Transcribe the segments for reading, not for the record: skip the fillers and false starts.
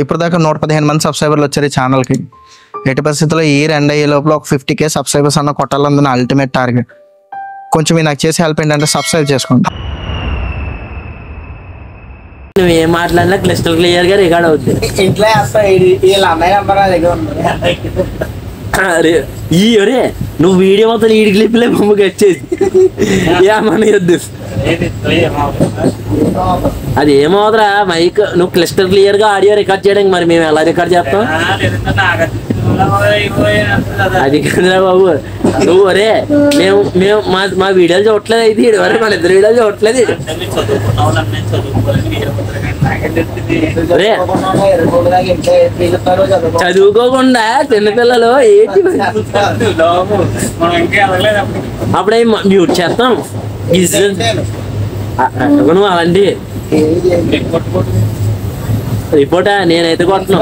ఇప్పుడు దాకా 115 మంది సబ్స్క్రైబర్లు వచ్చారు ఈ ఛానల్కి. ఎట్టి పరిస్థితుల్లో ఈ ఎండ్ అయ్యే లోపల ఒక 50K సబ్స్క్రైబర్స్ అన్న కొట్టాలన్నది అల్టిమేట్ టార్గెట్. కొంచెం మీరు నాకు చేసి హెల్ప్ ఏంటంటే సబ్స్క్రైబ్ చేసుకోండి. నువ్వు ఏం మాట్లాడినా క్లిస్టల్ క్లియర్ గా రికార్డ్ అవుతుంది. ఇంట్లో అరే అరే నువ్వు వీడియో మొత్తం ఈడి క్లిప్లే బొమ్మకి వచ్చేది ఏమనొద్దు. అది ఏమవుతురా మైక్ నువ్వు క్లిస్టర్ క్లియర్ గా ఆడియో రికార్డ్ చేయడానికి మరి మేము ఎలా రికార్డ్ చేస్తాం? అది కదరా బాబు నువ్వు అరే మేము మేము మా వీడియోలు చూడట్లేదు అయితే ఇడు వరకు మన ఇద్దరు వీడియోలు చూడట్లేదు. చదువుకోకుండా చిన్నపిల్లలు ఏంటి అప్పుడే మ్యూట్ చేస్తాం నువ్వు అలాంటి రిపోర్టా నేనైతే కొట్టను.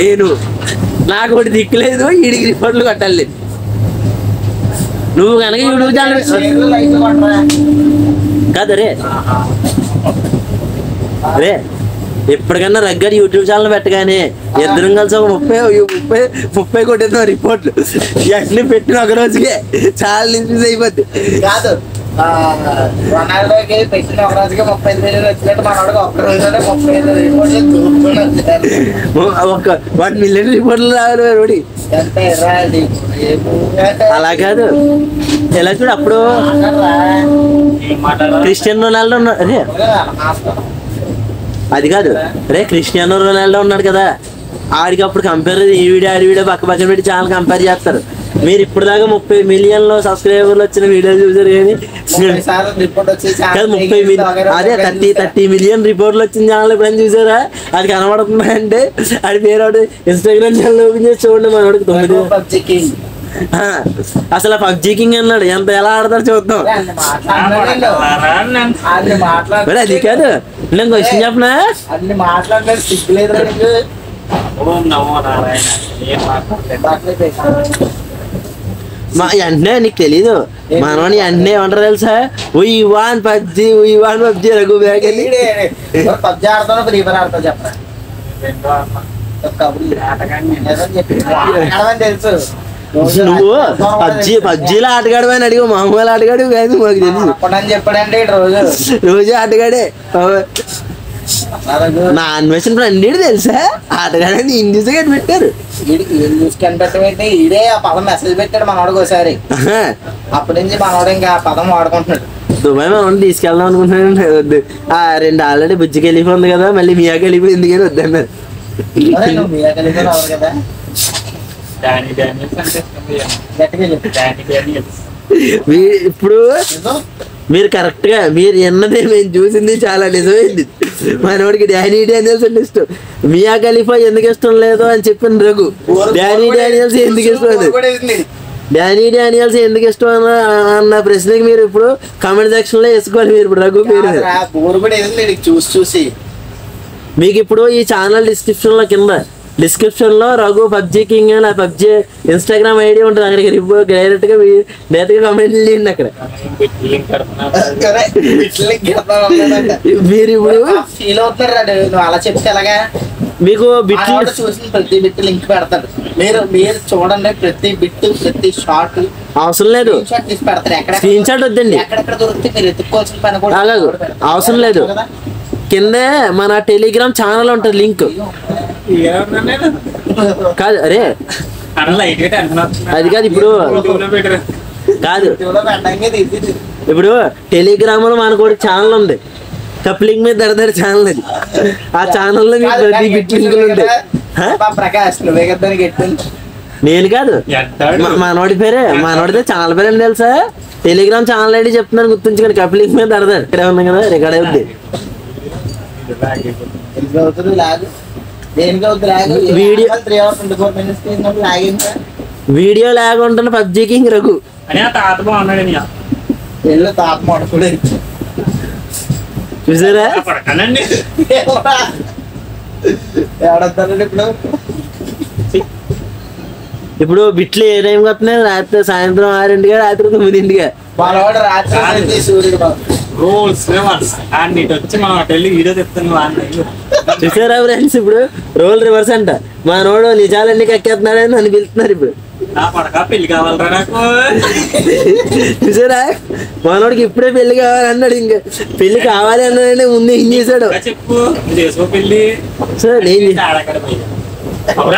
నేను నాకు ఒకటి దిక్కులేదు ఈడికి రిపోర్ట్లు కొట్టాలి. నువ్వు కనుక యూట్యూబ్ ఛానల్ కాదరే అరే ఎప్పటికన్నా రగ్గడి యూట్యూబ్ ఛానల్ పెట్టగానే ఇద్దరం కలిసి ఒక 30 కొట్టేద్దాం రిపోర్ట్లు అన్ని పెట్టిన ఒక రోజుకే చాలా ఇన్ఫ్యూజ్ అయిపోద్ది. కాదు రొనాల్డోకి పెట్టిన ఒక రోజుకి 35 మిలియన్ వచ్చినట్టు మనోడికి ఒక్క రోజులోనే 35 రిపోర్ట్లు ఒక 1 మిలియన్ రిపోర్ట్లు రావాలి. అలా కాదు ఎలా చూడు అప్పుడు క్రిస్టియన్ రొనాల్డో అరే అది కాదు అరే క్రిస్టియానో రొనాల్డో ఉన్నాడు కదా ఆడికి అప్పుడు కంపేర్ ఈ వీడియో ఆడి వీడియో పక్క పక్కన పెట్టి ఛానల్ కంపేర్ చేస్తారు. మీరు ఇప్పుడు దాకా 30 మిలియన్లో సబ్స్క్రైబర్లు వచ్చిన వీడియోలు చూసారు కానీ 30 అదే 30 మిలియన్ రిపోర్ట్లు వచ్చిన ఛానల్ ఎప్పుడైనా చూసారా? అది కనబడుతుందా అంటే అది పేరు ఇన్స్టాగ్రామ్ ఛానల్ ఓపెన్ చేసి చూడండి మనోడికి 9 అసలు పబ్జీ కింగ్ అన్నాడు ఎంత ఎలా ఆడతారు చూద్దాం. అది కాదు నేను క్వశ్చన్ చెప్పనా మా వెంటనే నీకు తెలీదు మనోని వెంటనే ఏమంటారు తెలుసా పబ్జీ రఘు బ్యాగ్ అని పబ్జీ ఆడతాను ఫ్రీ ఫైర్ ఆడతా చెప్పరా తెలుసు. నువ్వు పబ్జీలో ఆటగాడు అని అడిగా మామూలు ఆటగాడు కాదు మాకు తెలుసు చెప్పాడంటే రోజు ఆటగాడే నా అన్వేషణ ఫ్రెండ్ తెలుసా ఆటగాడని ఇంగ్లీష్ గట్టి పెట్టారు. కనిపెట్టబెట్టి ఈడే ఆ పదం మెసేజ్ పెట్టాడు మనోడికి ఒకసారి అప్పటి నుంచి మనోడు ఇంకా ఆ పదం వాడుకుంటున్నాడు. దుబాయ్ మనం తీసుకెళ్దాం అనుకుంటున్నాను వద్దు ఆ 2 ఆల్రెడీ బుజ్జికి వెళ్ళిపోయింది కదా మళ్ళీ మియాకి వెళ్ళిపోయింది కానీ వద్దన్నారు. కదా ఇప్పుడు మీరు కరెక్ట్ గా మీరు ఎన్నదే మేము చూసింది చాలా నిజమైంది. మనోడికి డానీ డానియల్స్ అంటే ఇష్టం. మియా ఖలీఫా ఎందుకు ఇష్టం లేదు అని చెప్పిన రఘు డానీ డానియల్స్ ఎందుకు ఇష్టం డానీ డానియల్స్ ఎందుకు ఇష్టం అన్న ప్రశ్నకి మీరు ఇప్పుడు కామెంట్ సెక్షన్ లో వేసుకోవాలి. మీరు ఇప్పుడు రఘు పేరు చూసి మీకు ఇప్పుడు ఈ ఛానల్ డిస్క్రిప్షన్ లో రఘు పబ్జీ కింగ్ నా పబ్జీ ఇన్స్టాగ్రామ్ ఐడి ఉంటుంది అక్కడికి డైరెక్ట్ గా కామెంట్ చేయండి. అక్కడ మీరు ఇప్పుడు ఫీల్ అవుతున్నారు అలా చెప్తే ఎలాగా మీకు బిట్లు చూసిన ప్రతి బిట్ లింక్ పెడతాడు. మీరు చూడండి ప్రతి బిట్ ప్రతి షార్ట్ అవసరం లేదు స్క్రీన్ షాట్ వద్దండి ఎక్కడెక్కడ దొరికితే మీరు ఎత్తుకోవాల్సిన పని కూడా అవసరం లేదు. కింద మన టెలిగ్రామ్ ఛానల్ ఉంటుంది లింక్ కాదు అరే అది కాదు ఇప్పుడు కాదు ఇప్పుడు టెలిగ్రామ్ లో మనకు ఒక ఛానల్ ఉంది కప్లింగ్ మీద దడదడ ఛానల్ అది ఆ ఛానల్లో మీకు ప్రతి బిట్ లింకులు ఉంటాయి. నేను కాదు మనోడి పేరే మనోడితే ఛానల్ పేరు అని తెలుసా టెలిగ్రామ్ ఛానల్ ఐడి చెప్తున్నాను గుర్తుంచుకోండి కప్లింగ్ మీద దడదడ ఇక్కడే ఉంది కదా రికార్డ్ అవుద్ది. వీడియో లాగ్ ఉంటుంది పబ్జీ కింగ్ రఘు చూసారా ఇప్పుడు బిట్లు ఏ టైంకి వస్తున్నాయి రాత్రి సాయంత్రం 6 రాత్రి 9 రోల్స్ రివర్స్ అండ్ ఇటు వచ్చి మనం అటు వెళ్ళి వీడియో చెప్తున్నాం చూసారా ఫ్రెండ్స్ ఇప్పుడు రోల్ రివర్స్ అంట మా నోడు నిజాలన్నీ కక్కేస్తున్నాడని నన్ను పిలుస్తున్నారు ఇప్పుడు నా పడక పెళ్లి కావాలరా నాకు చూసారా మనోడికి ఇప్పుడే పెళ్లి కావాలన్నాడు ఇంకా పెళ్లి కావాలి అన్నాడంటే ముందు ఏం చేశాడు చెప్పు చేసుకో పెళ్లి సార్ నేను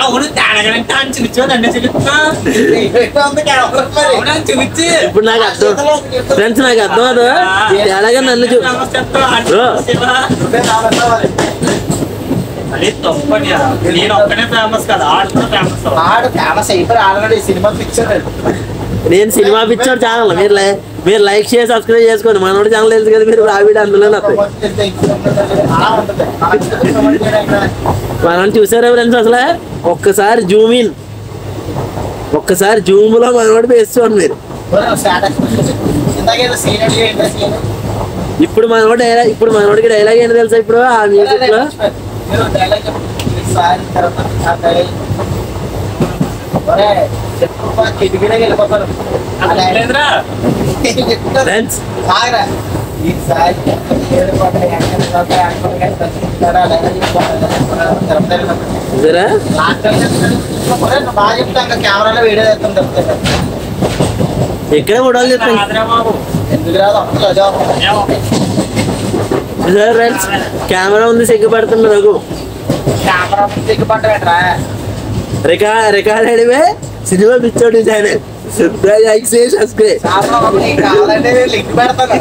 అవును తేడాగడంటే అని చూపించదండి చూపించి ఇప్పుడు నాకు అర్థం ఫ్రెండ్స్ నాకు అర్థం అవుతుంది తేడాగా నన్ను అదే తప్పని నేను ఒక్కనే ఫేమస్ కదా ఆడు కూడా ఫేమస్ ఆడు ఫేమస్ అయిపోయి ఆల్రెడీ సినిమా పిక్చర్ నేను సినిమా పిక్చర్ ఛానల్ మీరు లైక్ చేసి సబ్స్క్రైబ్ చేసుకోండి మనోడి ఛానల్ తెలుసు కదా మీరు రావిడ అందులో మనం చూసారా ఫ్రెండ్స్ అసలు ఒక్కసారి జూమ్ ఇన్ ఒక్కసారి జూమ్ లో మనోడి వేసుకోండి మీరు ఇప్పుడు మనోడికి డైలాగ్ ఏంటి తెలుసా ఇప్పుడు ఆ మ్యూజిక్ లో ఫ్రెండ్స్ కెమెరాలో వీడియో తెస్తుంటారు ఎక్కడ ఫోటోలు చెప్తాను ఎందుకు రాదు ఫ్రెండ్స్ కెమెరా ఉంది సిగ్గుపడుతున్నా రఘు కెమెరా సిగ్గుపడ్డా రికార్డ్ అడివే సినిమా పిచ్చోడు ఛానల్ లైక్ చేసి సబ్స్క్రైబ్ కావాలంటే లింక్ పెడతాను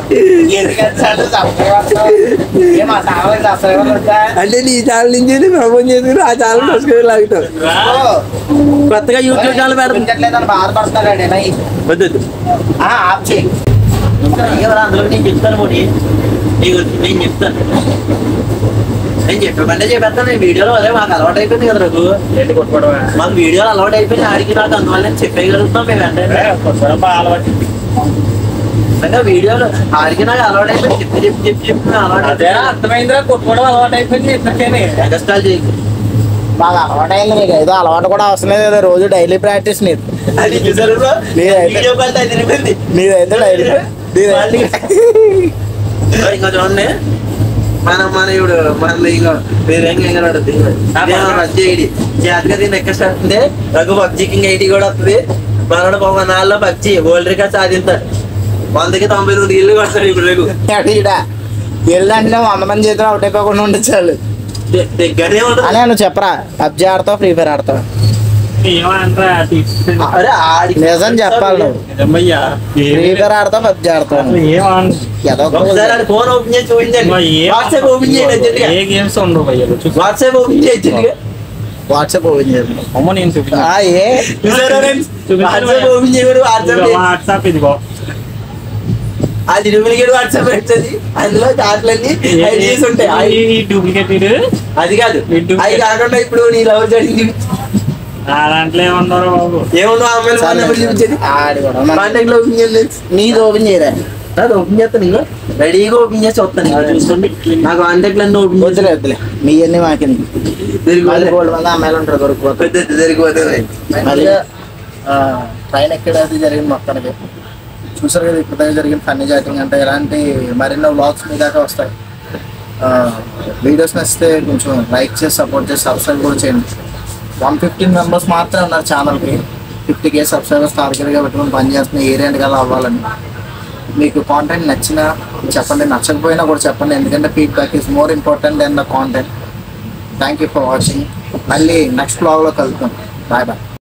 అంటే నీ ఛానల్ నుంచి ప్రమోట్ చేసుకుని ఆ ఛానల్ సబ్స్క్రైబ్ లాగుతాం కొత్తగా యూట్యూబ్ ఛానల్ పెడతాం బాధపడతాడు ఆప్ చేయి అందులో నేను చెప్తాను మోడీ నేను చెప్తాను నేను చెప్పమంటే చెప్పేస్తాను నేను వీడియోలో అదే మాకు అలవాటు అయిపోయింది కదా నాకు మాకు వీడియోలు అలవాటు అయిపోయింది ఆడికి నాకు అందువల్ల నేను చెప్పేయగలుగుతాం మేము వెంటనే అలవాటు నిజంగా వీడియోలు ఆడికి నాకు అలవాటు అయిపోయింది చెప్పి అలవాటు అర్థమైందిరా కొట్టుకోవడం అలవాటు అయిపోయింది ఇద్దరికేనే కష్టాలు చేయకు బాగా అలవాటు అయింది మీకు ఏదో అలవాటు కూడా అవసరం లేదు కదా రోజు డైలీ ప్రాక్టీస్ నీది అది చూసారు బ్రో వీడియో కాల్ అయిపోయింది నీదైతే డైలీ ఇంకా చూడండి మన ఇప్పుడు మన ఇక జాతగా దీన్ని ఎక్కడ స్టార్ట్ అంటే రఘు పబ్జీకి 80 కూడా వస్తుంది మనోడు 4 పబ్జీ వరల్డ్ రికార్డ్ సాధిస్తాడు 199 ఇల్లు కొడతాడు ఇప్పుడు రఘు వెళ్ళంటే 100 మంది చేతిలో అవుట్ అయిపోకుండా ఉండొచ్చు వాళ్ళు దగ్గరే ఉండదు అనే నువ్వు చెప్పరా పబ్జీ ఆడతావు ఫ్రీ ఫైర్ ఆడతావు అరే ఆడికి నిజం చెప్పాలి నువ్వు ఫ్రీ ఫైర్ ఆడతావు పబ్జీ ఆడతావు ఏదో ఒకసారి ఆడి ఫోన్ ఓపెన్ చేసి చూపించండి వాట్సాప్ ఓపెన్ చేయండి ఏ గేమ్స్ ఉండవు వాట్సాప్ ఓపెన్ చేయండి వాట్సాప్ ఓపెన్ చేయండి అమ్మ నేను వాట్సాప్ ఓపెన్ చేయడు వాట్సాప్ ఇదిగో అది డూప్లికేట్ వాట్సాప్ పెట్టది అందులో చాట్లన్నీ ఐడియాస్ ఉంటాయి డూప్లికేట్ అది కాదు అది కాకుండా ఇప్పుడు నీ లవ్ జరిగింది దాంట్లో ఏమన్నారు బాబు ఏమన్నా అమ్మాయిలు చూపించేది కాంటాక్ట్ లో ఓపెన్ చేయండి నీది ఓపెన్ చేయరా అది ఓపెన్ చేస్తాను ఇంకా రెడీగా ఓపెన్ చేసి వస్తాను చూసుకోండి నాకు కాంటాక్ట్ అన్నీ ఓపెన్ వద్దులే వద్దులే మీ అన్ని మాకి గోల్డ్ వల్ల అమ్మాయిలు ఉంటారు దొరికిపోతుంది జరిగిపోతుంది మళ్ళీ ట్రైన్ ఎక్కడైతే జరిగింది మొత్తానికి చూసారు కదా ఇప్పుడు జరిగిన ఫన్నీ చాటింగ్ అంటే ఇలాంటి మరెన్నో వ్లాగ్స్ మీ దాకా వస్తాయి వీడియోస్ నచ్చితే కొంచెం లైక్ చేసి సపోర్ట్ చేసి సబ్స్క్రైబ్ కూడా చేయండి 115 మెంబర్స్ మాత్రమే ఉన్నారు ఛానల్కి 50K సబ్స్క్రైబర్స్ టార్గెట్గా పెట్టుకుని పనిచేస్తున్న ఏరియాకి అలా అవ్వాలని మీకు కాంటెంట్ నచ్చినా చెప్పండి నచ్చకపోయినా కూడా చెప్పండి ఎందుకంటే feedback is more important than the content thank you for watching మళ్ళీ నెక్స్ట్ బ్లాగ్లో కలుద్దాం బాయ్ బాయ్